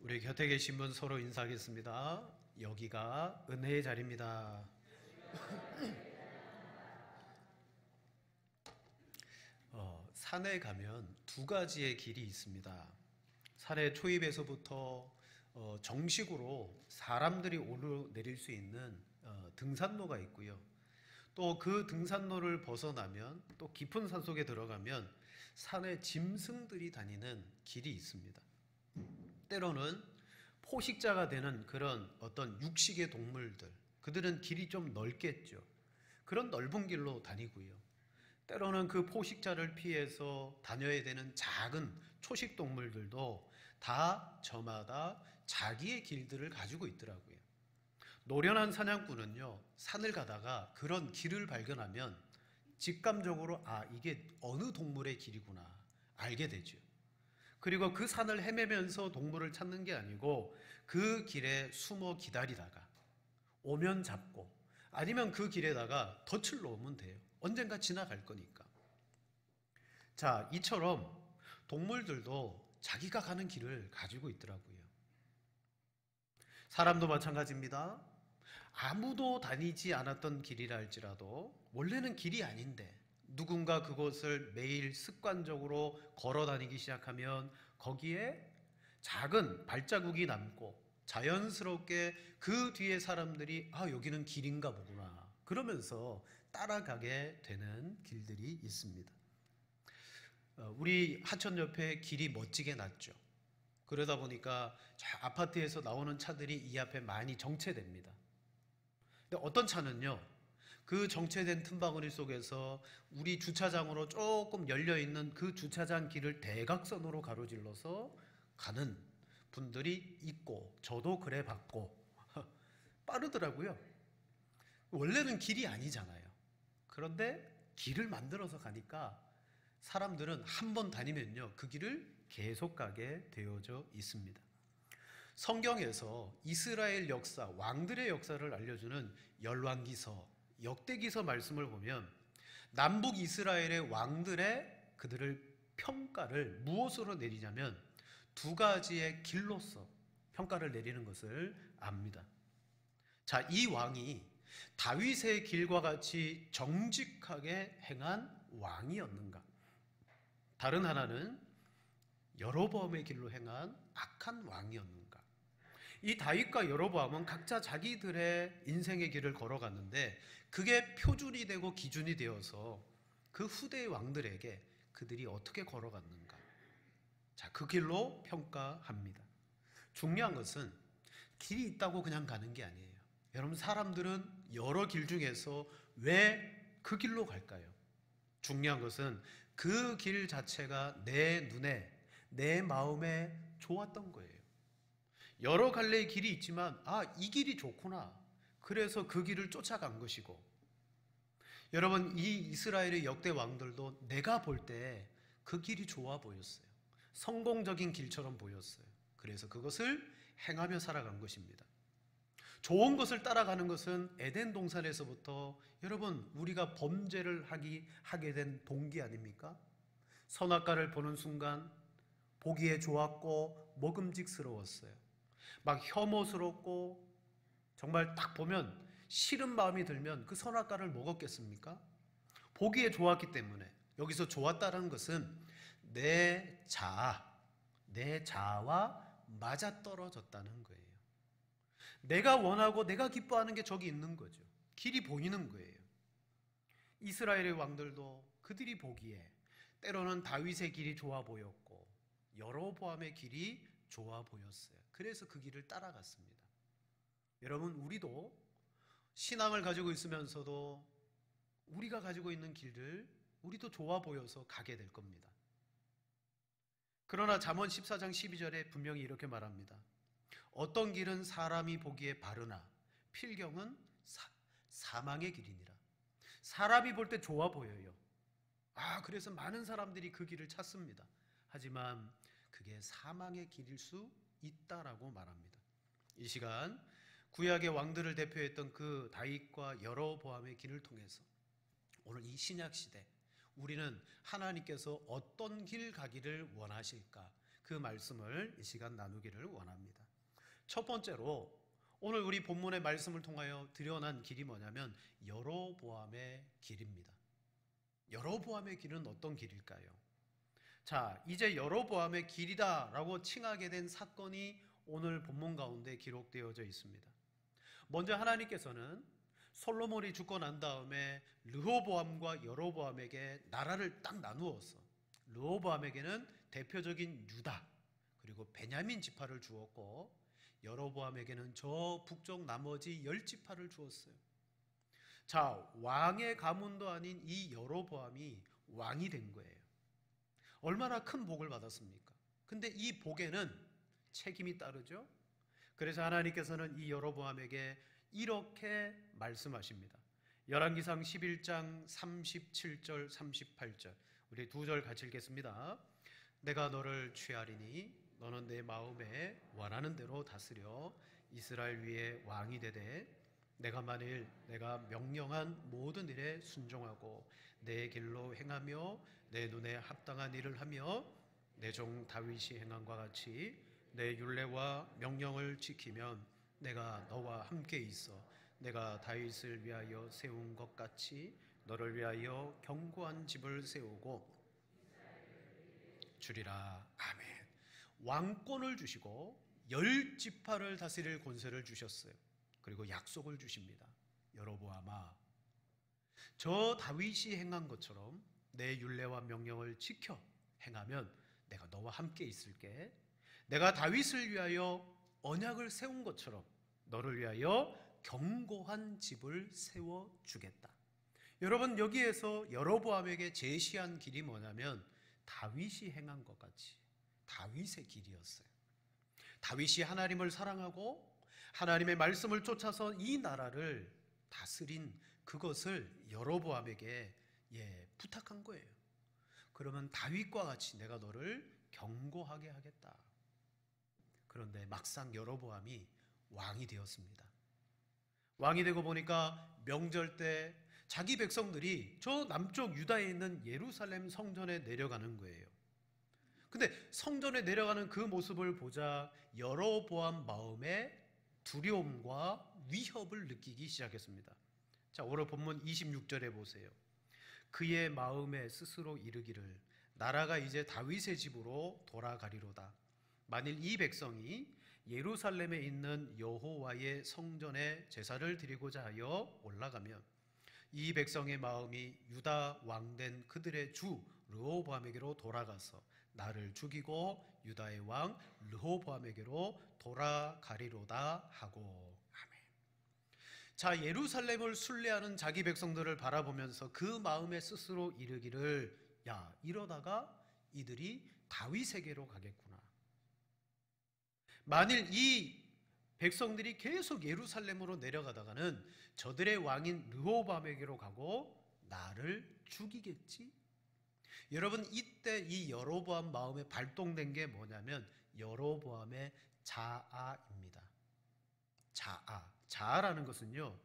우리 곁에 계신 분 서로 인사하겠습니다. 여기가 은혜의 자리입니다. 산에 가면 두 가지의 길이 있습니다. 산의 초입에서부터 정식으로 사람들이 오르내릴 수 있는 등산로가 있고요. 또 그 등산로를 벗어나면 또 깊은 산 속에 들어가면 산에 짐승들이 다니는 길이 있습니다. 때로는 포식자가 되는 그런 어떤 육식의 동물들, 그들은 길이 좀 넓겠죠. 그런 넓은 길로 다니고요. 때로는 그 포식자를 피해서 다녀야 되는 작은 초식 동물들도 다 저마다 자기의 길들을 가지고 있더라고요. 노련한 사냥꾼은요, 산을 가다가 그런 길을 발견하면 직감적으로 이게 어느 동물의 길이구나 알게 되죠. 그리고 그 산을 헤매면서 동물을 찾는 게 아니고 그 길에 숨어 기다리다가 오면 잡고 아니면 그 길에다가 덫을 놓으면 돼요. 언젠가 지나갈 거니까. 자, 이처럼 동물들도 자기가 가는 길을 가지고 있더라고요. 사람도 마찬가지입니다. 아무도 다니지 않았던 길이라 할지라도 원래는 길이 아닌데 누군가 그곳을 매일 습관적으로 걸어 다니기 시작하면 거기에 작은 발자국이 남고 자연스럽게 그 뒤에 사람들이 여기는 길인가 보구나 그러면서 따라가게 되는 길들이 있습니다. 우리 하천 옆에 길이 멋지게 났죠. 그러다 보니까 저 아파트에서 나오는 차들이 이 앞에 많이 정체됩니다. 근데 어떤 차는요, 그 정체된 틈바구니 속에서 우리 주차장으로 조금 열려있는 그 주차장 길을 대각선으로 가로질러서 가는 분들이 있고 저도 그래 봤고 빠르더라고요. 원래는 길이 아니잖아요. 그런데 길을 만들어서 가니까 사람들은 한 번 다니면요 그 길을 계속 가게 되어져 있습니다. 성경에서 이스라엘 역사, 왕들의 역사를 알려주는 열왕기서, 역대기서 말씀을 보면 남북 이스라엘의 왕들의 그들을 평가를 무엇으로 내리냐면 두 가지의 길로서 평가를 내리는 것을 압니다. 자, 이 왕이 다윗의 길과 같이 정직하게 행한 왕이었는가? 다른 하나는 여로보암의 길로 행한 악한 왕이었는가? 이 다윗과 여로보암은 각자 자기들의 인생의 길을 걸어갔는데 그게 표준이 되고 기준이 되어서 그 후대의 왕들에게 그들이 어떻게 걸어갔는가? 자, 그 길로 평가합니다. 중요한 것은 길이 있다고 그냥 가는 게 아니에요. 여러분, 사람들은 여러 길 중에서 왜 그 길로 갈까요? 중요한 것은 그 길 자체가 내 눈에, 내 마음에 좋았던 거예요. 여러 갈래의 길이 있지만 이 길이 좋구나. 그래서 그 길을 쫓아간 것이고, 여러분, 이 이스라엘의 역대 왕들도 내가 볼 때 그 길이 좋아 보였어요. 성공적인 길처럼 보였어요. 그래서 그것을 행하며 살아간 것입니다. 좋은 것을 따라가는 것은 에덴 동산에서부터 여러분 우리가 범죄를 하게 된 동기 아닙니까? 선악과를 보는 순간 보기에 좋았고 먹음직스러웠어요. 막 혐오스럽고 정말 딱 보면 싫은 마음이 들면 그 선악과를 먹었겠습니까? 보기에 좋았기 때문에. 여기서 좋았다는 것은 내 자아와 맞아떨어졌다는 거예요. 내가 원하고 내가 기뻐하는 게 저기 있는 거죠. 길이 보이는 거예요. 이스라엘의 왕들도 그들이 보기에 때로는 다윗의 길이 좋아 보였고 여로보암의 길이 좋아 보였어요. 그래서 그 길을 따라갔습니다. 여러분, 우리도 신앙을 가지고 있으면서도 우리가 가지고 있는 길을 우리도 좋아 보여서 가게 될 겁니다. 그러나 잠언 14장 12절에 분명히 이렇게 말합니다. 어떤 길은 사람이 보기에 바르나 필경은 사망의 길이니라. 사람이 볼 때 좋아 보여요. 그래서 많은 사람들이 그 길을 찾습니다. 하지만 그게 사망의 길일 수 있다라고 말합니다. 이 시간 구약의 왕들을 대표했던 그 다윗과 여로보암의 길을 통해서 오늘 이 신약 시대 우리는 하나님께서 어떤 길 가기를 원하실까? 그 말씀을 이 시간 나누기를 원합니다. 첫 번째로 오늘 우리 본문의 말씀을 통하여 드러난 길이 뭐냐면 여로보암의 길입니다. 여로보암의 길은 어떤 길일까요? 자, 이제 여로보암의 길이다라고 칭하게 된 사건이 오늘 본문 가운데 기록되어져 있습니다. 먼저 하나님께서는 솔로몬이 죽고 난 다음에 르호보암과 여로보암에게 나라를 딱 나누어서 르호보암에게는 대표적인 유다 그리고 베냐민 지파를 주었고 여로보암에게는 저 북쪽 나머지 10지파를 주었어요. 자, 왕의 가문도 아닌 이 여로보암이 왕이 된 거예요. 얼마나 큰 복을 받았습니까? 근데 이 복에는 책임이 따르죠. 그래서 하나님께서는 이 여로보암에게 이렇게 말씀하십니다. 열왕기상 11장 37절 38절 우리 두 절 같이 읽겠습니다. 내가 너를 취하리니 너는 내 마음에 원하는 대로 다스려 이스라엘 위에 왕이 되되 내가 만일 내가 명령한 모든 일에 순종하고 내 길로 행하며 내 눈에 합당한 일을 하며 내 종 다윗이 행함과 같이 내 율례와 명령을 지키면 내가 너와 함께 있어 내가 다윗을 위하여 세운 것 같이 너를 위하여 견고한 집을 세우고 주리라. 아멘. 왕권을 주시고 10지파를 다스릴 권세를 주셨어요. 그리고 약속을 주십니다. 여로보암아, 저 다윗이 행한 것처럼 내 율례와 명령을 지켜 행하면 내가 너와 함께 있을게. 내가 다윗을 위하여 언약을 세운 것처럼 너를 위하여 견고한 집을 세워주겠다. 여러분, 여기에서 여로보암에게 제시한 길이 뭐냐면 다윗이 행한 것 같이 다윗의 길이었어요. 다윗이 하나님을 사랑하고 하나님의 말씀을 쫓아서 이 나라를 다스린 그것을 여로보암에게 부탁한 거예요. 그러면 다윗과 같이 내가 너를 견고하게 하겠다. 그런데 막상 여로보암이 왕이 되었습니다. 왕이 되고 보니까 명절 때 자기 백성들이 저 남쪽 유다에 있는 예루살렘 성전에 내려가는 거예요. 근데 성전에 내려가는 그 모습을 보자 여로보암 마음에 두려움과 위협을 느끼기 시작했습니다. 자, 오늘 본문 26절에 보세요. 그의 마음에 스스로 이르기를 나라가 이제 다윗의 집으로 돌아가리로다. 만일 이 백성이 예루살렘에 있는 여호와의 성전에 제사를 드리고자 하여 올라가면 이 백성의 마음이 유다 왕된 그들의 주 르호보암에게로 돌아가서 나를 죽이고 유다의 왕 르호보암에게로 돌아가리로다 하고. 아멘. 자, 예루살렘을 순례하는 자기 백성들을 바라보면서 그 마음에 스스로 이르기를 야, 이러다가 이들이 다윗에게로 가겠구나. 만일 이 백성들이 계속 예루살렘으로 내려가다가는 저들의 왕인 르호보암에게로 가고 나를 죽이겠지. 여러분, 이때 이 여로보암 마음에 발동된 게 뭐냐면 여로보암의 자아입니다. 자아라는 것은요,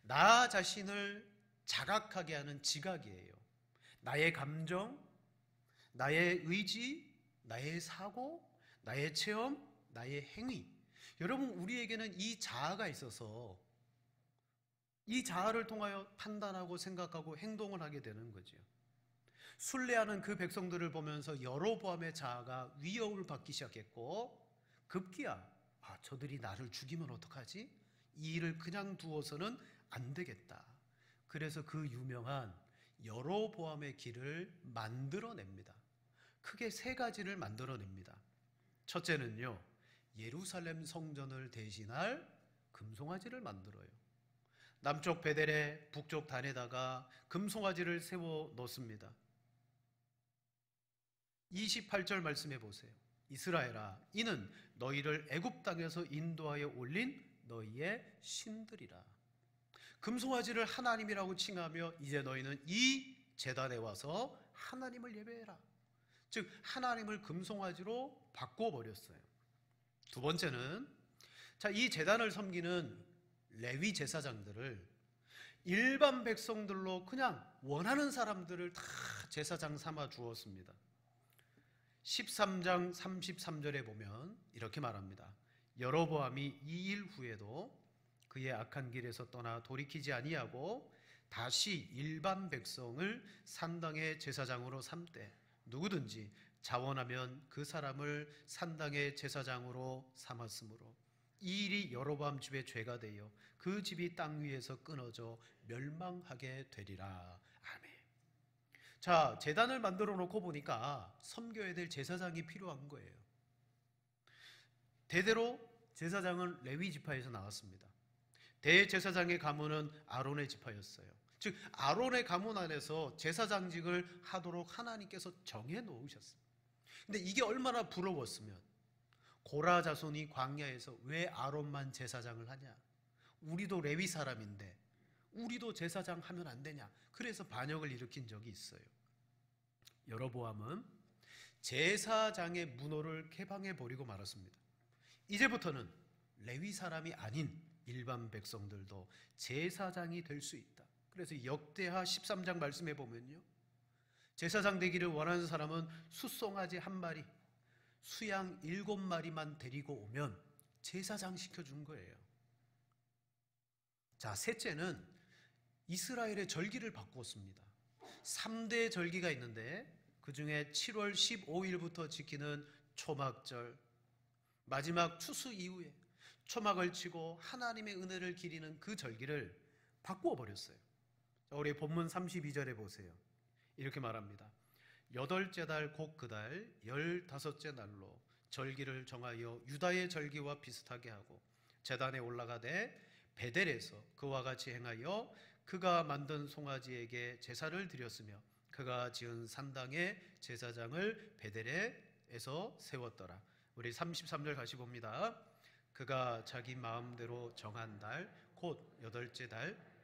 나 자신을 자각하게 하는 지각이에요. 나의 감정, 나의 의지, 나의 사고, 나의 체험, 나의 행위. 여러분, 우리에게는 이 자아가 있어서 이 자아를 통하여 판단하고 생각하고 행동을 하게 되는 거죠. 순례하는 그 백성들을 보면서 여로보암의 자아가 위협을 받기 시작했고 급기야 저들이 나를 죽이면 어떡하지? 이 일을 그냥 두어서는 안 되겠다. 그래서 그 유명한 여로보암의 길을 만들어냅니다. 크게 세 가지를 만들어냅니다. 첫째는요, 예루살렘 성전을 대신할 금송아지를 만들어요. 남쪽 베델에 북쪽 단에다가 금송아지를 세워 놓습니다. 28절 말씀해 보세요. 이스라엘아, 이는 너희를 애굽 땅에서 인도하여 올린 너희의 신들이라. 금송아지를 하나님이라고 칭하며 이제 너희는 이 제단에 와서 하나님을 예배해라. 즉 하나님을 금송아지로 바꿔버렸어요. 두 번째는 이 제단을 섬기는 레위 제사장들을 일반 백성들로 그냥 원하는 사람들을 다 제사장 삼아 주었습니다. 13장 33절에 보면 이렇게 말합니다. 여로보암이 2일 후에도 그의 악한 길에서 떠나 돌이키지 아니하고 다시 일반 백성을 산당의 제사장으로 삼되 누구든지 자원하면 그 사람을 산당의 제사장으로 삼았으므로 이 일이 여로보암 집의 죄가 되어 그 집이 땅 위에서 끊어져 멸망하게 되리라. 아멘. 자, 제단을 만들어 놓고 보니까 섬겨야 될 제사장이 필요한 거예요. 대대로 제사장은 레위 지파에서 나왔습니다. 대제사장의 가문은 아론의 지파였어요. 즉 아론의 가문 안에서 제사장직을 하도록 하나님께서 정해 놓으셨어요. 근데 이게 얼마나 부러웠으면 고라 자손이 광야에서 왜 아론만 제사장을 하냐? 우리도 레위 사람인데 우리도 제사장 하면 안 되냐? 그래서 반역을 일으킨 적이 있어요. 여로보암은 제사장의 문호를 개방해 버리고 말았습니다. 이제부터는 레위 사람이 아닌 일반 백성들도 제사장이 될 수 있다. 그래서 역대하 13장 말씀해 보면요, 제사장 되기를 원하는 사람은 숫송아지 1마리, 수양 7마리만 데리고 오면 제사장 시켜준 거예요. 자, 셋째는 이스라엘의 절기를 바꾸었습니다. 3대 절기가 있는데 그 중에 7월 15일부터 지키는 초막절, 마지막 추수 이후에 초막을 치고 하나님의 은혜를 기리는 그 절기를 바꾸어 버렸어요. 우리 본문 32절에 보세요. 이렇게 말합니다. 8째 달 곧 그 달 15째 날로 절기를 정하여 유다의 절기와 비슷하게 하고 제단에 올라가되 베델에서 그와 같이 행하여 그가 만든 송아지에게 제사를 드렸으며 그가 지은 산당의 제사장을 베델에서 세웠더라. 우리 33절 다시 봅니다. 그가 자기 마음대로 정한 달 곧 8째 달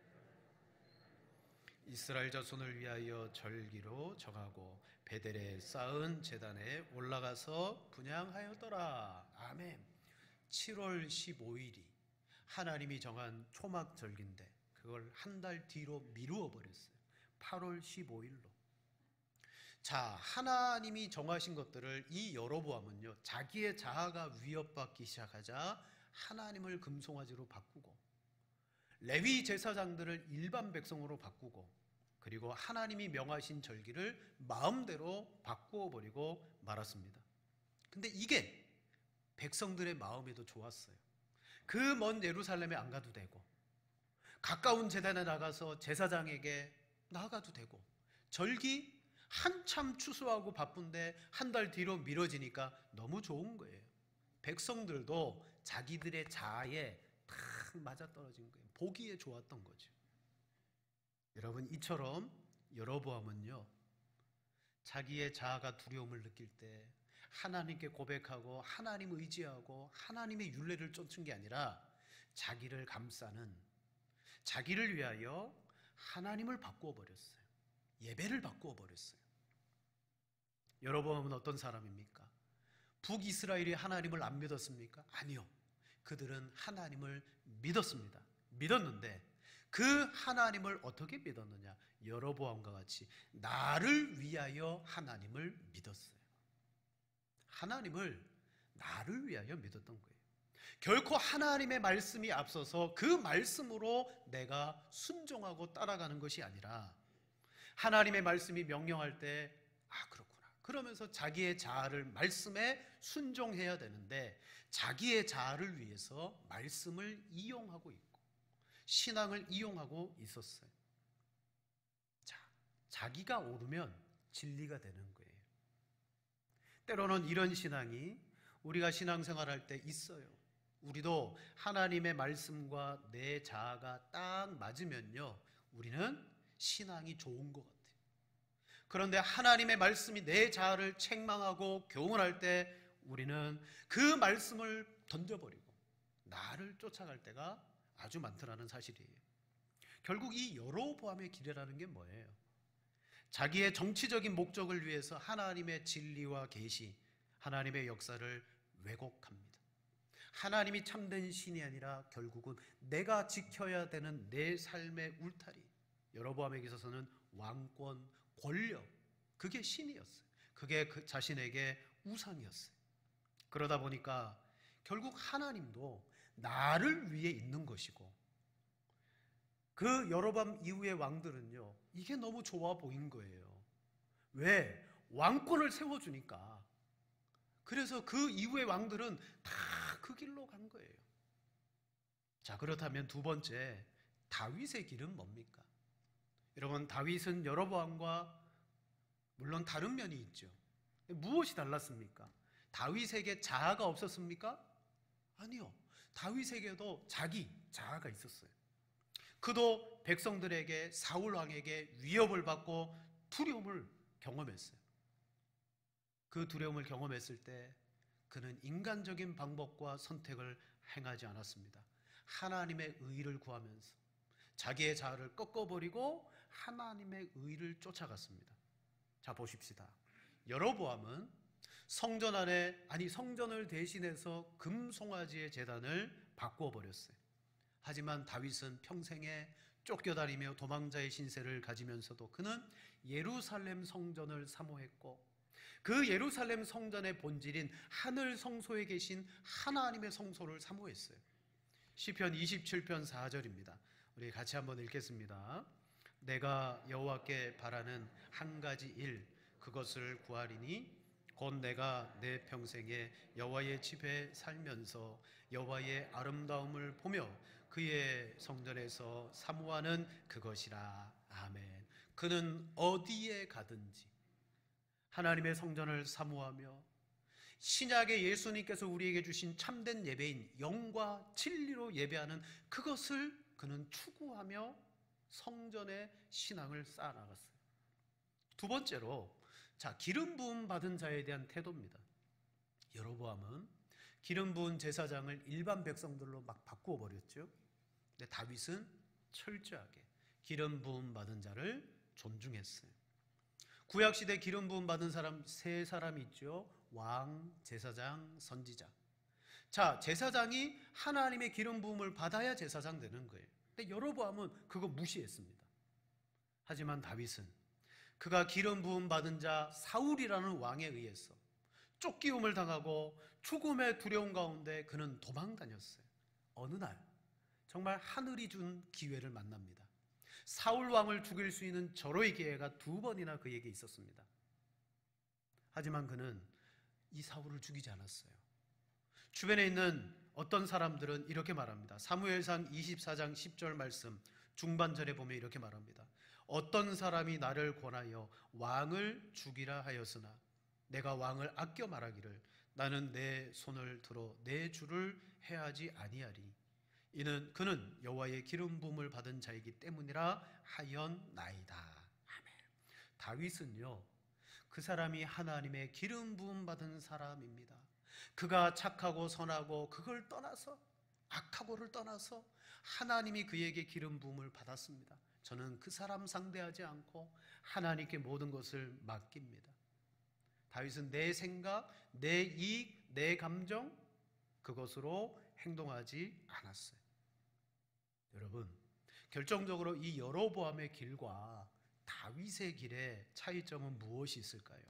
이스라엘 자손을 위하여 절기로 정하고 베델에 쌓은 제단에 올라가서 분향하였더라. 아멘. 7월 15일이 하나님이 정한 초막 절기인데 그걸 한 달 뒤로 미루어 버렸어요. 8월 15일로. 자, 하나님이 정하신 것들을 이 여로보암은요, 자기의 자아가 위협받기 시작하자 하나님을 금송아지로 바꾸고 레위 제사장들을 일반 백성으로 바꾸고 그리고 하나님이 명하신 절기를 마음대로 바꾸어 버리고 말았습니다. 근데 이게 백성들의 마음에도 좋았어요. 그 먼 예루살렘에 안 가도 되고 가까운 제단에 나가서 제사장에게 나가도 되고 절기 한참 추수하고 바쁜데 한 달 뒤로 미뤄지니까 너무 좋은 거예요. 백성들도 자기들의 자아에 탁 맞아떨어진 거예요. 보기에 좋았던 거죠. 여러분, 이처럼 여로보암은요, 자기의 자아가 두려움을 느낄 때 하나님께 고백하고 하나님 의지하고 하나님의 율례를 쫓은 게 아니라 자기를 감싸는, 자기를 위하여 하나님을 바꾸어 버렸어요. 예배를 바꾸어 버렸어요. 여로보암은 어떤 사람입니까? 북이스라엘이 하나님을 안 믿었습니까? 아니요. 그들은 하나님을 믿었습니다. 믿었는데 그 하나님을 어떻게 믿었느냐? 여로보암과 같이 나를 위하여 하나님을 믿었어요. 하나님을 나를 위하여 믿었던 거예요. 결코 하나님의 말씀이 앞서서 그 말씀으로 내가 순종하고 따라가는 것이 아니라 하나님의 말씀이 명령할 때 그렇구나 그러면서 자기의 자아를 말씀에 순종해야 되는데 자기의 자아를 위해서 말씀을 이용하고 있고 신앙을 이용하고 있었어요. 자, 자기가 오르면 진리가 되는 거예요. 때로는 이런 신앙이 우리가 신앙생활할 때 있어요. 우리도 하나님의 말씀과 내 자아가 딱 맞으면요, 우리는 신앙이 좋은 것 같아요. 그런데 하나님의 말씀이 내 자아를 책망하고 교훈할 때 우리는 그 말씀을 던져버리고 나를 쫓아갈 때가 아주 많더라는 사실이에요. 결국 이 여로보암의 길이라는 게 뭐예요? 자기의 정치적인 목적을 위해서 하나님의 진리와 계시, 하나님의 역사를 왜곡합니다. 하나님이 참된 신이 아니라 결국은 내가 지켜야 되는 내 삶의 울타리, 여로보암에게 있어서는 왕권, 권력, 그게 신이었어요. 그게 그 자신에게 우상이었어요. 그러다 보니까 결국 하나님도 나를 위해 있는 것이고, 그 여로밤 이후의 왕들은요, 이게 너무 좋아 보인 거예요. 왜? 왕권을 세워주니까. 그래서 그 이후의 왕들은 다 그 길로 간 거예요. 자, 그렇다면 두 번째, 다윗의 길은 뭡니까? 여러분, 다윗은 여로보암과 물론 다른 면이 있죠. 무엇이 달랐습니까? 다윗에게 자아가 없었습니까? 아니요. 다윗에게도 자아가 있었어요. 그도 백성들에게, 사울 왕에게 위협을 받고 두려움을 경험했어요. 그 두려움을 경험했을 때 그는 인간적인 방법과 선택을 행하지 않았습니다. 하나님의 의를 구하면서 자기의 자아를 꺾어버리고 하나님의 의를 쫓아갔습니다. 자, 보십시다. 여로보암은 성전을 대신해서 금송아지의 제단을 바꾸어 버렸어요. 하지만 다윗은 평생에 쫓겨다니며 도망자의 신세를 가지면서도 그는 예루살렘 성전을 사모했고, 그 예루살렘 성전의 본질인 하늘 성소에 계신 하나님의 성소를 사모했어요. 시편 27편 4절입니다. 우리 같이 한번 읽겠습니다. 내가 여호와께 바라는 한 가지 일, 그것을 구하리니 곧 내가 내 평생에 여호와의 집에 살면서 여호와의 아름다움을 보며 그의 성전에서 사모하는 그것이라. 아멘. 그는 어디에 가든지 하나님의 성전을 사모하며 신약의 예수님께서 우리에게 주신 참된 예배인 영과 진리로 예배하는 그것을 그는 추구하며 성전의 신앙을 쌓아나갔어요. 두 번째로, 자, 기름 부음 받은 자에 대한 태도입니다. 여로보암은 기름 부은 제사장을 일반 백성들로 막 바꾸어 버렸죠. 근데 다윗은 철저하게 기름 부음 받은 자를 존중했어요. 구약시대 기름 부음 받은 사람 세 사람이 있죠. 왕, 제사장, 선지자. 자, 제사장이 하나님의 기름 부음을 받아야 제사장 되는 거예요. 근데 여로보암은 그거 무시했습니다. 하지만 다윗은 그가 기름 부음 받은 자 사울이라는 왕에 의해서 쫓기움을 당하고 죽음의 두려움 가운데 그는 도망 다녔어요. 어느 날 정말 하늘이 준 기회를 만납니다. 사울 왕을 죽일 수 있는 절호의 기회가 두 번이나 그에게 있었습니다. 하지만 그는 이 사울을 죽이지 않았어요. 주변에 있는 어떤 사람들은 이렇게 말합니다. 사무엘상 24장 10절 말씀 중반절에 보면 이렇게 말합니다. 어떤 사람이 나를 권하여 왕을 죽이라 하였으나 내가 왕을 아껴 말하기를 나는 내 손을 들어 내 주를 해하지 아니하리. 이는 그는 여호와의 기름 부음을 받은 자이기 때문이라 하였나이다. 아멘. 다윗은요, 그 사람이 하나님의 기름 부음 받은 사람입니다. 그가 착하고 선하고 그걸 떠나서, 악하고를 떠나서 하나님이 그에게 기름 부음을 받았습니다. 저는 그 사람 상대하지 않고 하나님께 모든 것을 맡깁니다. 다윗은 내 생각, 내 이익, 내 감정, 그것으로 행동하지 않았어요. 여러분, 결정적으로 이 여로보암의 길과 다윗의 길의 차이점은 무엇이 있을까요?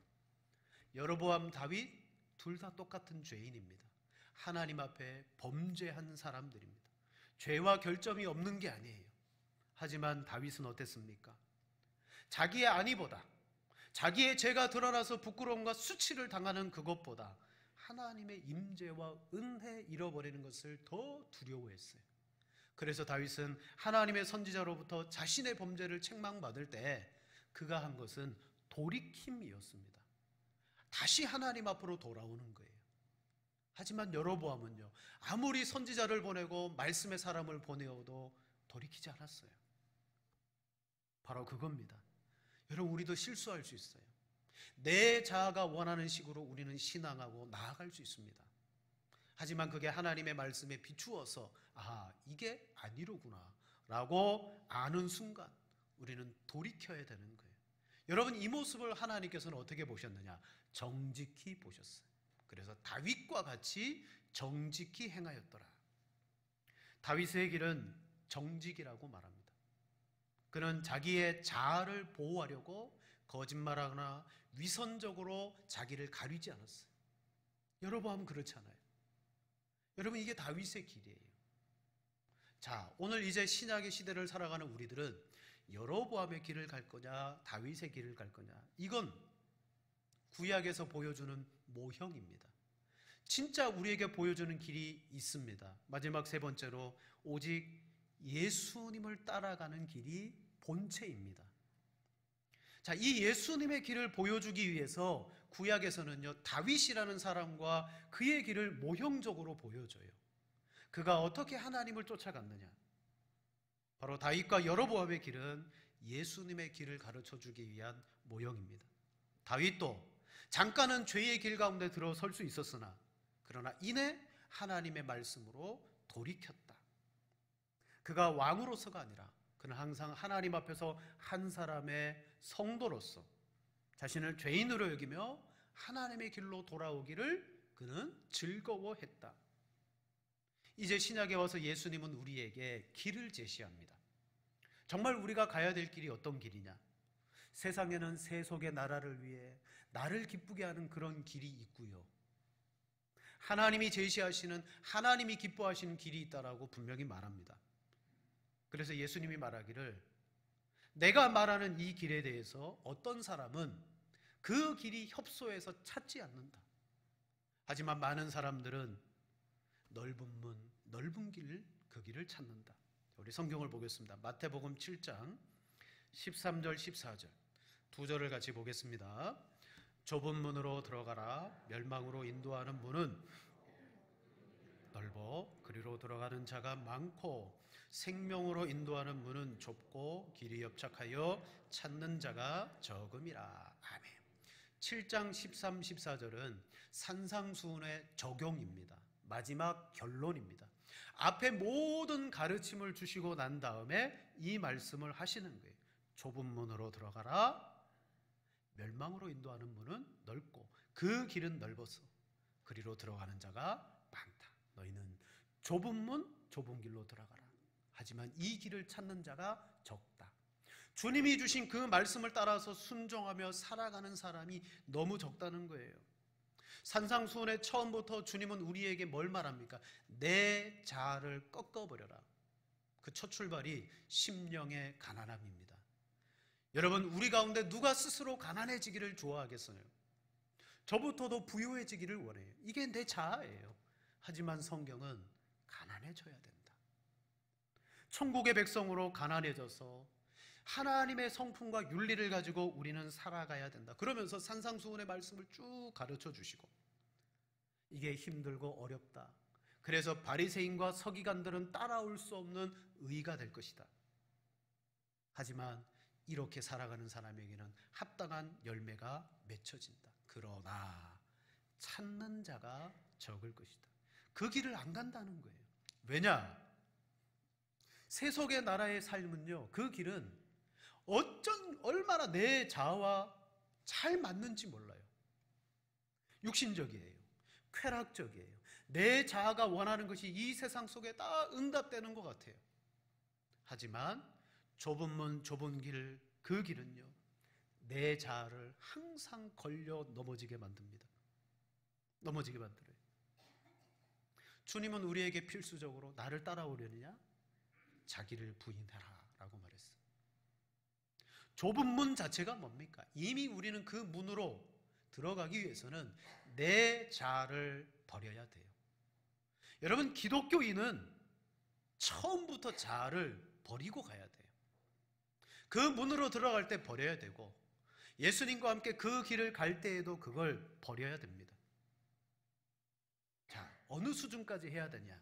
여로보암, 다윗 둘 다 똑같은 죄인입니다. 하나님 앞에 범죄한 사람들입니다. 죄와 결점이 없는 게 아니에요. 하지만 다윗은 어땠습니까? 자기의 안위보다, 자기의 죄가 드러나서 부끄러움과 수치를 당하는 그것보다 하나님의 임재와 은혜 잃어버리는 것을 더 두려워했어요. 그래서 다윗은 하나님의 선지자로부터 자신의 범죄를 책망받을 때 그가 한 것은 돌이킴이었습니다. 다시 하나님 앞으로 돌아오는 거예요. 하지만 여로보암은요, 아무리 선지자를 보내고 말씀의 사람을 보내어도 돌이키지 않았어요. 바로 그겁니다. 여러분, 우리도 실수할 수 있어요. 내 자아가 원하는 식으로 우리는 신앙하고 나아갈 수 있습니다. 하지만 그게 하나님의 말씀에 비추어서 이게 아니로구나 라고 아는 순간 우리는 돌이켜야 되는 거예요. 여러분, 이 모습을 하나님께서는 어떻게 보셨느냐? 정직히 보셨어요. 그래서 다윗과 같이 정직히 행하였더라. 다윗의 길은 정직이라고 말합니다. 그는 자기의 자아를 보호하려고 거짓말하거나 위선적으로 자기를 가리지 않았어요. 여로보암은 그렇지 않아요. 여러분, 이게 다윗의 길이에요. 자, 오늘 이제 신약의 시대를 살아가는 우리들은 여로보암의 길을 갈 거냐, 다윗의 길을 갈 거냐, 이건 구약에서 보여주는 모형입니다. 진짜 우리에게 보여주는 길이 있습니다. 마지막 세 번째로, 오직 예수님을 따라가는 길이 본체입니다. 자, 이 예수님의 길을 보여주기 위해서 구약에서는요, 다윗이라는 사람과 그의 길을 모형적으로 보여줘요. 그가 어떻게 하나님을 쫓아갔느냐. 바로 다윗과 여로보암의 길은 예수님의 길을 가르쳐주기 위한 모형입니다. 다윗도 잠깐은 죄의 길 가운데 들어설 수 있었으나 그러나 이내 하나님의 말씀으로 돌이켰다. 그가 왕으로서가 아니라 그는 항상 하나님 앞에서 한 사람의 성도로서 자신을 죄인으로 여기며 하나님의 길로 돌아오기를 그는 즐거워했다. 이제 신약에 와서 예수님은 우리에게 길을 제시합니다. 정말 우리가 가야 될 길이 어떤 길이냐? 세상에는 세속의 나라를 위해 나를 기쁘게 하는 그런 길이 있고요, 하나님이 제시하시는, 하나님이 기뻐하시는 길이 있다라고 분명히 말합니다. 그래서 예수님이 말하기를, 내가 말하는 이 길에 대해서 어떤 사람은 그 길이 협소해서 찾지 않는다. 하지만 많은 사람들은 넓은 문, 넓은 길, 그 길을 찾는다. 우리 성경을 보겠습니다. 마태복음 7장 13절 14절 두 절을 같이 보겠습니다. 좁은 문으로 들어가라. 멸망으로 인도하는 문은 넓어 그리로 들어가는 자가 많고 생명으로 인도하는 문은 좁고 길이 협착하여 찾는 자가 적음이라. 아멘. 7장 13, 14절은 산상수훈의 적용입니다. 마지막 결론입니다. 앞에 모든 가르침을 주시고 난 다음에 이 말씀을 하시는 거예요. 좁은 문으로 들어가라. 멸망으로 인도하는 문은 넓고 그 길은 넓어서 그리로 들어가는 자가 많다. 너희는 좁은 문, 좁은 길로 들어가라. 하지만 이 길을 찾는 자가 적다. 주님이 주신 그 말씀을 따라서 순종하며 살아가는 사람이 너무 적다는 거예요. 산상수훈의 처음부터 주님은 우리에게 뭘 말합니까? 내 자아를 꺾어버려라. 그 첫 출발이 심령의 가난함입니다. 여러분, 우리 가운데 누가 스스로 가난해지기를 좋아하겠어요? 저부터도 부유해지기를 원해요. 이게 내 자아예요. 하지만 성경은 가난해져야 된다. 천국의 백성으로 가난해져서 하나님의 성품과 윤리를 가지고 우리는 살아가야 된다. 그러면서 산상수훈의 말씀을 쭉 가르쳐 주시고, 이게 힘들고 어렵다. 그래서 바리새인과 서기관들은 따라올 수 없는 의가 될 것이다. 하지만 이렇게 살아가는 사람에게는 합당한 열매가 맺혀진다. 그러나 찾는 자가 적을 것이다. 그 길을 안 간다는 거예요. 왜냐? 세속의 나라의 삶은요, 그 길은 얼마나 내 자아와 잘 맞는지 몰라요. 육신적이에요. 쾌락적이에요. 내 자아가 원하는 것이 이 세상 속에 다 응답되는 것 같아요. 하지만 좁은 문, 좁은 길, 그 길은요, 내 자아를 항상 걸려 넘어지게 만듭니다. 넘어지게 만들어요. 주님은 우리에게 필수적으로 나를 따라오려느냐? 자기를 부인해라 라고 말했어요. 좁은 문 자체가 뭡니까? 이미 우리는 그 문으로 들어가기 위해서는 내 자아를 버려야 돼요. 여러분, 기독교인은 처음부터 자아를 버리고 가야 돼요. 그 문으로 들어갈 때 버려야 되고, 예수님과 함께 그 길을 갈 때에도 그걸 버려야 됩니다. 자, 어느 수준까지 해야 되냐?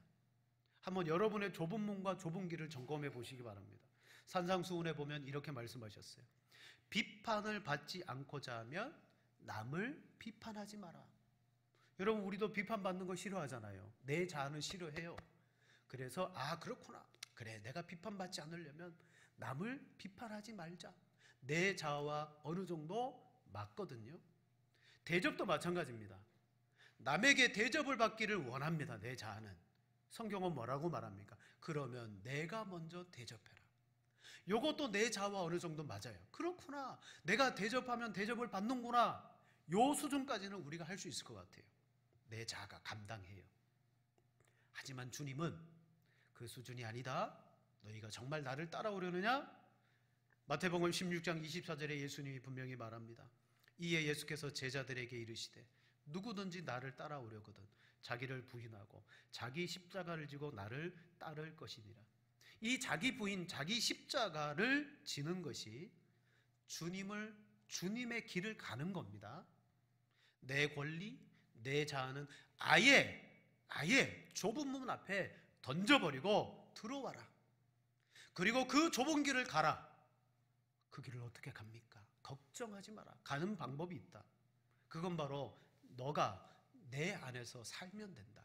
한번 여러분의 좁은 문과 좁은 길을 점검해 보시기 바랍니다. 산상수훈에 보면 이렇게 말씀하셨어요. 비판을 받지 않고자 하면 남을 비판하지 마라. 여러분, 우리도 비판받는 거 싫어하잖아요. 내 자아는 싫어해요. 그래서 그렇구나. 그래, 내가 비판받지 않으려면 남을 비판하지 말자. 내 자아와 어느 정도 맞거든요. 대접도 마찬가지입니다. 남에게 대접을 받기를 원합니다. 내 자아는. 성경은 뭐라고 말합니까? 그러면 내가 먼저 대접해라. 요것도 내 자아와 어느 정도 맞아요. 그렇구나. 내가 대접하면 대접을 받는구나. 요 수준까지는 우리가 할 수 있을 것 같아요. 내 자아가 감당해요. 하지만 주님은 그 수준이 아니다. 너희가 정말 나를 따라오려느냐? 마태복음 16장 24절에 예수님이 분명히 말합니다. 이에 예수께서 제자들에게 이르시되 누구든지 나를 따라오려거든 자기를 부인하고 자기 십자가를 지고 나를 따를 것이니라. 이 자기 부인, 자기 십자가를 지는 것이 주님의 길을 가는 겁니다. 내 권리, 내 자아는 아예 좁은 문 앞에 던져버리고 들어와라. 그리고 그 좁은 길을 가라. 그 길을 어떻게 갑니까? 걱정하지 마라. 가는 방법이 있다. 그건 바로 너가 내 안에서 살면 된다.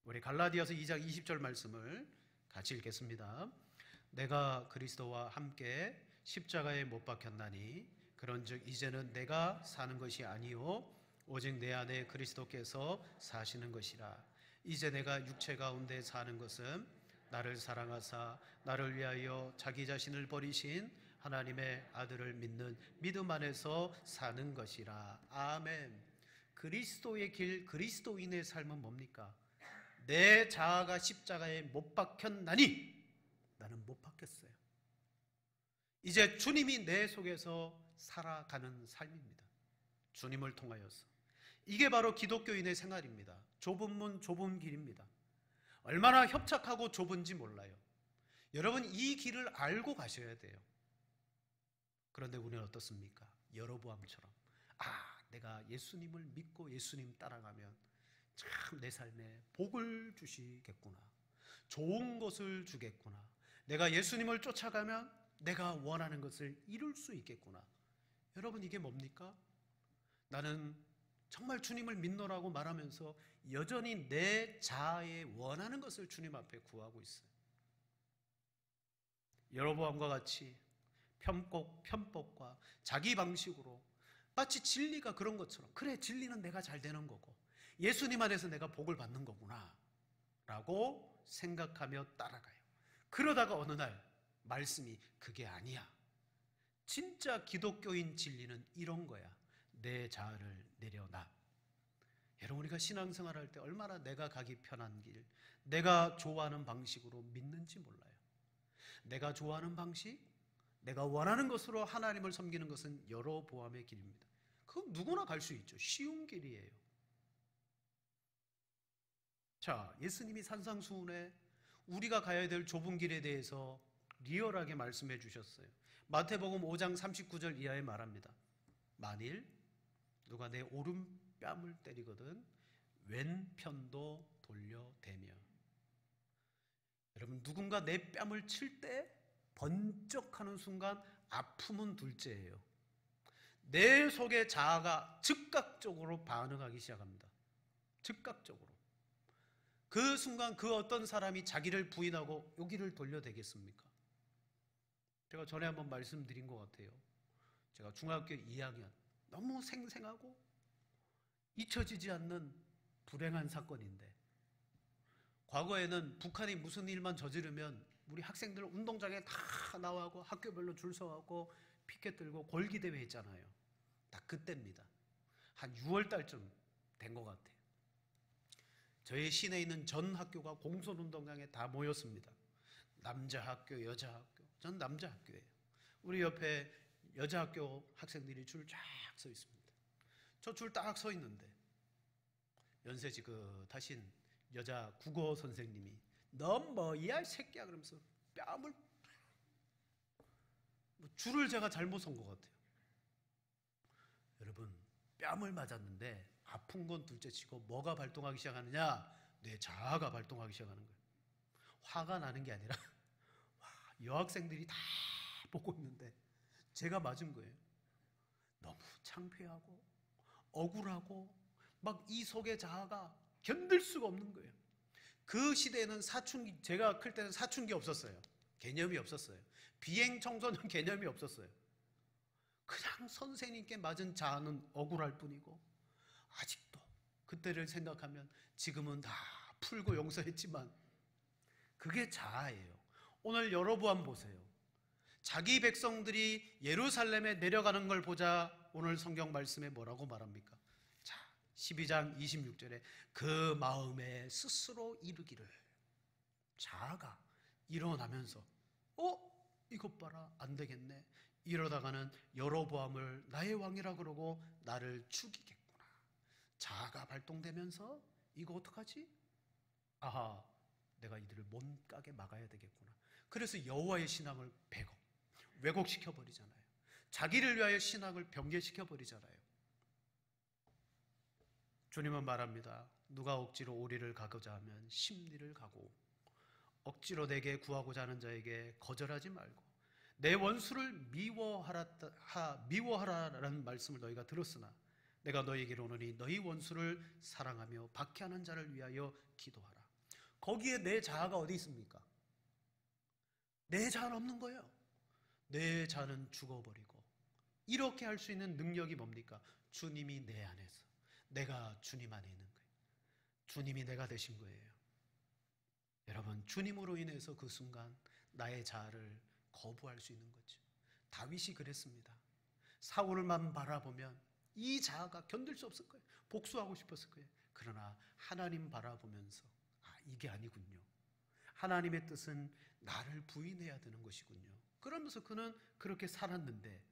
우리 갈라디아서 2장 20절 말씀을 같이 읽겠습니다. 내가 그리스도와 함께 십자가에 못 박혔나니 그런즉 이제는 내가 사는 것이 아니요 오직 내 안에 그리스도께서 사시는 것이라. 이제 내가 육체 가운데 사는 것은 나를 사랑하사 나를 위하여 자기 자신을 버리신 하나님의 아들을 믿는 믿음 안에서 사는 것이라. 아멘. 그리스도의 길, 그리스도인의 삶은 뭡니까? 내 자아가 십자가에 못 박혔나니 나는 못 박혔어요. 이제 주님이 내 속에서 살아가는 삶입니다. 주님을 통하여서. 이게 바로 기독교인의 생활입니다. 좁은 문, 좁은 길입니다. 얼마나 협착하고 좁은지 몰라요. 여러분 이 길을 알고 가셔야 돼요. 그런데 우리는 어떻습니까? 여로보암처럼 내가 예수님을 믿고 예수님 따라가면 참 내 삶에 복을 주시겠구나. 좋은 것을 주겠구나. 내가 예수님을 쫓아가면 내가 원하는 것을 이룰 수 있겠구나. 여러분 이게 뭡니까? 나는 정말 주님을 믿노라고 말하면서 여전히 내 자아에 원하는 것을 주님 앞에 구하고 있어요. 여로보암과 같이 편법과 자기 방식으로 마치 진리가 그런 것처럼 그래 진리는 내가 잘 되는 거고 예수님 안에서 내가 복을 받는 거구나 라고 생각하며 따라가요. 그러다가 어느 날 말씀이 그게 아니야. 진짜 기독교인 진리는 이런 거야. 내 자아를 내려놔. 여러분 우리가 신앙생활 할 때 얼마나 내가 가기 편한 길, 내가 좋아하는 방식으로 믿는지 몰라요. 내가 좋아하는 방식, 내가 원하는 것으로 하나님을 섬기는 것은 여로보암의 길입니다. 그건 누구나 갈 수 있죠. 쉬운 길이에요. 자, 예수님이 산상수훈에 우리가 가야 될 좁은 길에 대해서 리얼하게 말씀해 주셨어요. 마태복음 5장 39절 이하에 말합니다. 만일 누가 내 오른뺨을 때리거든 왼편도 돌려대며. 여러분 누군가 내 뺨을 칠 때 번쩍하는 순간 아픔은 둘째예요. 내 속의 자아가 즉각적으로 반응하기 시작합니다. 즉각적으로. 그 순간 그 어떤 사람이 자기를 부인하고 여기를 돌려대겠습니까? 제가 전에 한번 말씀드린 것 같아요. 제가 중학교 2학년 너무 생생하고 잊혀지지 않는 불행한 사건인데 과거에는 북한이 무슨 일만 저지르면 우리 학생들 운동장에 다 나와고 학교별로 줄 서고 피켓 들고 골기대회 했잖아요. 딱 그때입니다. 한 6월 달쯤 된 것 같아요. 저희 시내에 있는 전 학교가 공손운동장에 다 모였습니다. 남자 학교, 여자 학교. 전 남자 학교예요. 우리 옆에 여자 학교 학생들이 줄 쫙 서 있습니다. 저 줄 딱 서 있는데 연세 지긋하신 여자 국어 선생님이 너 뭐야 새끼야 그러면서 뺨을 줄을 제가 잘못 선 것 같아요. 여러분 뺨을 맞았는데 아픈 건 둘째치고 뭐가 발동하기 시작하느냐? 내 자아가 발동하기 시작하는 거예요. 화가 나는 게 아니라 여학생들이 다 보고 있는데 제가 맞은 거예요. 너무 창피하고 억울하고 막 이 속의 자아가 견딜 수가 없는 거예요. 그 시대에는 사춘기, 제가 클 때는 사춘기 없었어요. 개념이 없었어요. 비행 청소년 개념이 없었어요. 그냥 선생님께 맞은 자아는 억울할 뿐이고 아직도 그때를 생각하면 지금은 다 풀고 용서했지만 그게 자아예요. 오늘 여로보암 보세요. 자기 백성들이 예루살렘에 내려가는 걸 보자 오늘 성경 말씀에 뭐라고 말합니까? 자, 12장 26절에 그 마음에 스스로 이르기를, 자아가 일어나면서 이것 봐라, 안 되겠네, 이러다가는 여로보암을 나의 왕이라 그러고 나를 죽이겠구나. 자아가 발동되면서 이거 어떡하지? 아하, 내가 이들을 못가게 막아야 되겠구나. 그래서 여호와의 신앙을 왜곡시켜 버리잖아요. 자기를 위하여 신앙을 변개시켜 버리잖아요. 주님은 말합니다. 누가 억지로 오리를 가고자 하면 십리를 가고, 억지로 내게 구하고자 하는 자에게 거절하지 말고, 내 원수를 미워하라라는 말씀을 너희가 들었으나 내가 너희에게로 오노니 너희 원수를 사랑하며 박해하는 자를 위하여 기도하라. 거기에 내 자아가 어디 있습니까? 내 자아는 없는 거예요. 내 자아는 죽어버리고, 이렇게 할 수 있는 능력이 뭡니까? 주님이 내 안에서, 내가 주님 안에 있는 거예요. 주님이 내가 되신 거예요. 여러분, 주님으로 인해서 그 순간 나의 자아를 거부할 수 있는 거죠. 다윗이 그랬습니다. 사울만 바라보면 이 자아가 견딜 수 없을 거예요. 복수하고 싶었을 거예요. 그러나 하나님 바라보면서 이게 아니군요. 하나님의 뜻은 나를 부인해야 되는 것이군요. 그러면서 그는 그렇게 살았는데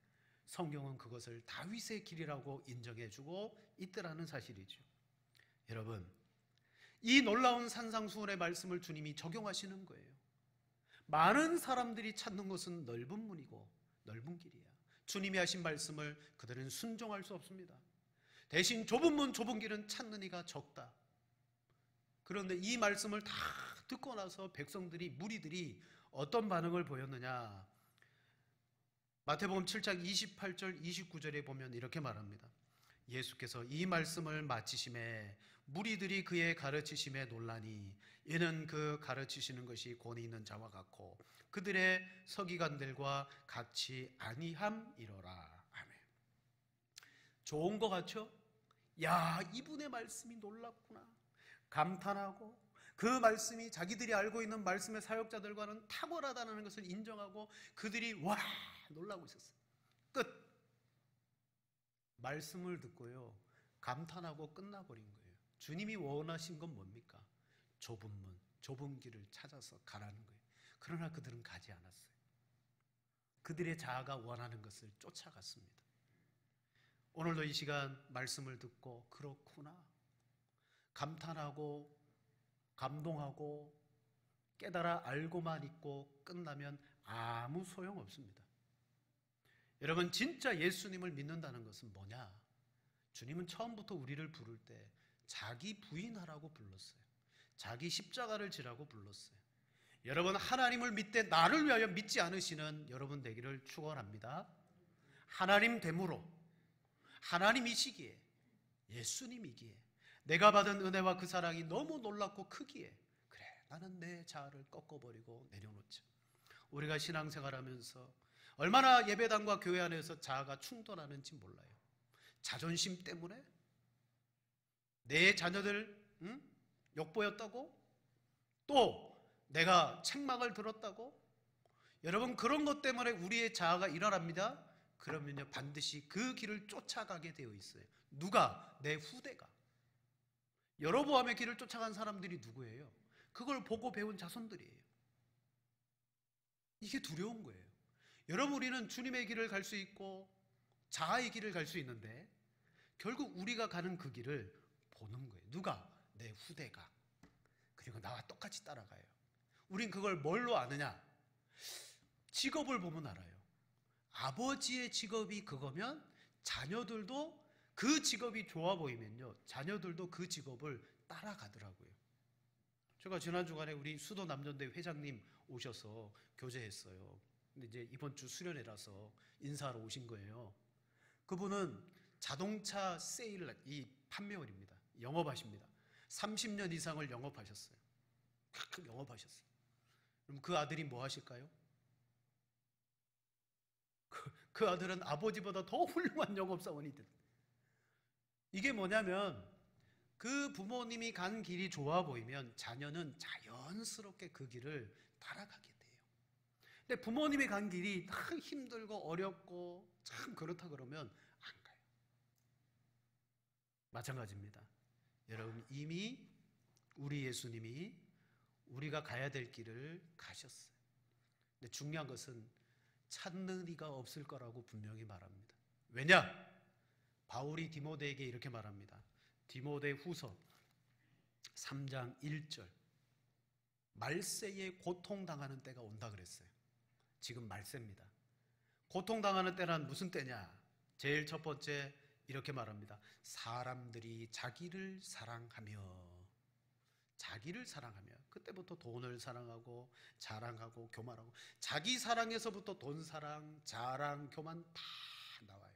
성경은 그것을 다윗의 길이라고 인정해주고 있더라는 사실이죠. 여러분, 이 놀라운 산상수훈의 말씀을 주님이 적용하시는 거예요. 많은 사람들이 찾는 것은 넓은 문이고 넓은 길이야. 주님이 하신 말씀을 그들은 순종할 수 없습니다. 대신 좁은 문 좁은 길은 찾는 이가 적다. 그런데 이 말씀을 다 듣고 나서 백성들이, 무리들이 어떤 반응을 보였느냐? 마태복음 7장 28절 29절에 보면 이렇게 말합니다. 예수께서 이 말씀을 마치심에 무리들이 그의 가르치심에 놀라니 이는 그 가르치시는 것이 권위 있는 자와 같고 그들의 서기관들과 같이 아니함이로라. 아멘. 좋은 것 같죠? 야, 이분의 말씀이 놀랍구나. 감탄하고 그 말씀이 자기들이 알고 있는 말씀의 사역자들과는 탁월하다는 것을 인정하고 그들이 와 놀라고 있었어요. 끝. 말씀을 듣고요, 감탄하고 끝나버린 거예요. 주님이 원하신 건 뭡니까? 좁은 문, 좁은 길을 찾아서 가라는 거예요. 그러나 그들은 가지 않았어요. 그들의 자아가 원하는 것을 쫓아갔습니다. 오늘도 이 시간 말씀을 듣고 그렇구나, 감탄하고 감동하고 깨달아 알고만 있고 끝나면 아무 소용없습니다. 여러분, 진짜 예수님을 믿는다는 것은 뭐냐? 주님은 처음부터 우리를 부를 때 자기 부인하라고 불렀어요. 자기 십자가를 지라고 불렀어요. 여러분, 하나님을 믿되 나를 위하여 믿지 않으시는 여러분 되기를 축원합니다. 하나님 됨으로, 하나님이시기에, 예수님이기에, 내가 받은 은혜와 그 사랑이 너무 놀랍고 크기에, 그래, 나는 내 자아를 꺾어버리고 내려놓자. 우리가 신앙생활하면서 얼마나 예배당과 교회 안에서 자아가 충돌하는지 몰라요. 자존심 때문에? 내 자녀들 욕보였다고? 또 내가 책망을 들었다고? 여러분, 그런 것 때문에 우리의 자아가 일어납니다. 그러면요, 반드시 그 길을 쫓아가게 되어 있어요. 누가? 내 후대가. 여로보암의 길을 쫓아간 사람들이 누구예요? 그걸 보고 배운 자손들이에요. 이게 두려운 거예요. 여러분, 우리는 주님의 길을 갈 수 있고 자아의 길을 갈 수 있는데 결국 우리가 가는 그 길을 보는 거예요. 누가? 내 후대가. 그리고 나와 똑같이 따라가요. 우린 그걸 뭘로 아느냐? 직업을 보면 알아요. 아버지의 직업이 그거면 자녀들도 그 직업이 좋아 보이면요, 자녀들도 그 직업을 따라가더라고요. 제가 지난 주간에 우리 수도 남전대 회장님 오셔서 교제했어요. 근데 이제 이번 주 수련회라서 인사하러 오신 거예요. 그분은 자동차 세일 이 판매원입니다. 영업하십니다. 30년 이상을 영업하셨어요. 가끔 영업하셨어요. 그럼 그 아들이 뭐 하실까요? 그 아들은 아버지보다 더 훌륭한 영업사원이 됐어요. 이게 뭐냐면 그 부모님이 간 길이 좋아 보이면 자녀는 자연스럽게 그 길을 따라가게 돼요. 근데 부모님이 간 길이 참 힘들고 어렵고 참 그렇다 그러면 안 가요. 마찬가지입니다. 여러분, 이미 우리 예수님이 우리가 가야 될 길을 가셨어요. 근데 중요한 것은 찾는 이가 없을 거라고 분명히 말합니다. 왜냐? 바울이 디모데에게 이렇게 말합니다. 디모데 후서 3장 1절. 말세에 고통당하는 때가 온다 그랬어요. 지금 말세입니다. 고통당하는 때란 무슨 때냐? 제일 첫 번째 이렇게 말합니다. 사람들이 자기를 사랑하며, 자기를 사랑하며, 그때부터 돈을 사랑하고 자랑하고 교만하고, 자기 사랑에서부터 돈 사랑, 자랑, 교만 다 나와요.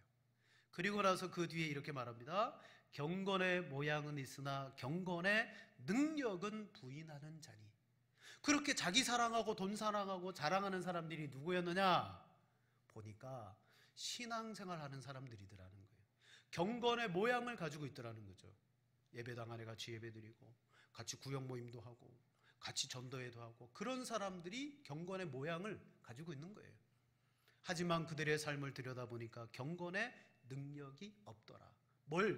그리고 나서 그 뒤에 이렇게 말합니다. 경건의 모양은 있으나 경건의 능력은 부인하는 자니. 그렇게 자기 사랑하고 돈 사랑하고 자랑하는 사람들이 누구였느냐? 보니까 신앙생활하는 사람들이더라는 거예요. 경건의 모양을 가지고 있더라는 거죠. 예배당 안에 같이 예배드리고 같이 구역 모임도 하고 같이 전도회도 하고, 그런 사람들이 경건의 모양을 가지고 있는 거예요. 하지만 그들의 삶을 들여다보니까 경건의 능력이 없더라.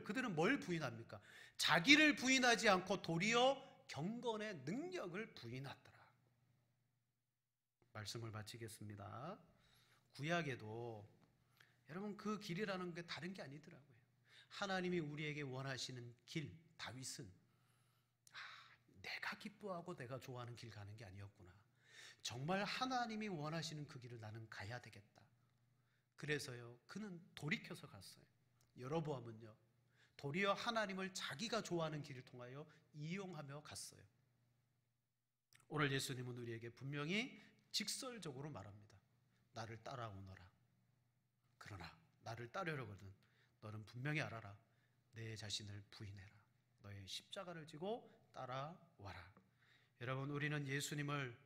그들은 뭘 부인합니까? 자기를 부인하지 않고 도리어 경건의 능력을 부인하더라. 말씀을 마치겠습니다. 구약에도 여러분 그 길이라는 게 다른 게 아니더라고요. 하나님이 우리에게 원하시는 길, 다윗은 내가 기뻐하고 내가 좋아하는 길 가는 게 아니었구나. 정말 하나님이 원하시는 그 길을 나는 가야 되겠다. 그래서요, 그는 돌이켜서 갔어요. 여로보암은요, 도리어 하나님을 자기가 좋아하는 길을 통하여 이용하며 갔어요. 오늘 예수님은 우리에게 분명히 직설적으로 말합니다. 나를 따라오너라. 그러나 나를 따르려거든 너는 분명히 알아라. 내 자신을 부인해라. 너의 십자가를 지고 따라와라. 여러분, 우리는 예수님을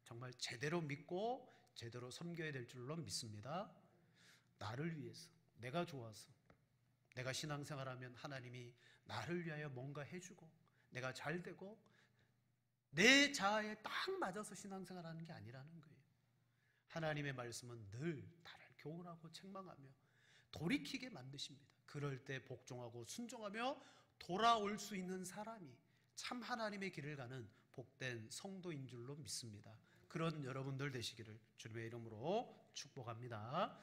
정말 제대로 믿고 제대로 섬겨야 될 줄로 믿습니다. 나를 위해서, 내가 좋아서, 내가 신앙생활하면 하나님이 나를 위하여 뭔가 해주고 내가 잘되고 내 자아에 딱 맞아서 신앙생활하는 게 아니라는 거예요. 하나님의 말씀은 늘 나를 교훈하고 책망하며 돌이키게 만드십니다. 그럴 때 복종하고 순종하며 돌아올 수 있는 사람이 참 하나님의 길을 가는 복된 성도인 줄로 믿습니다. 그런 여러분들 되시기를 주님의 이름으로 축복합니다.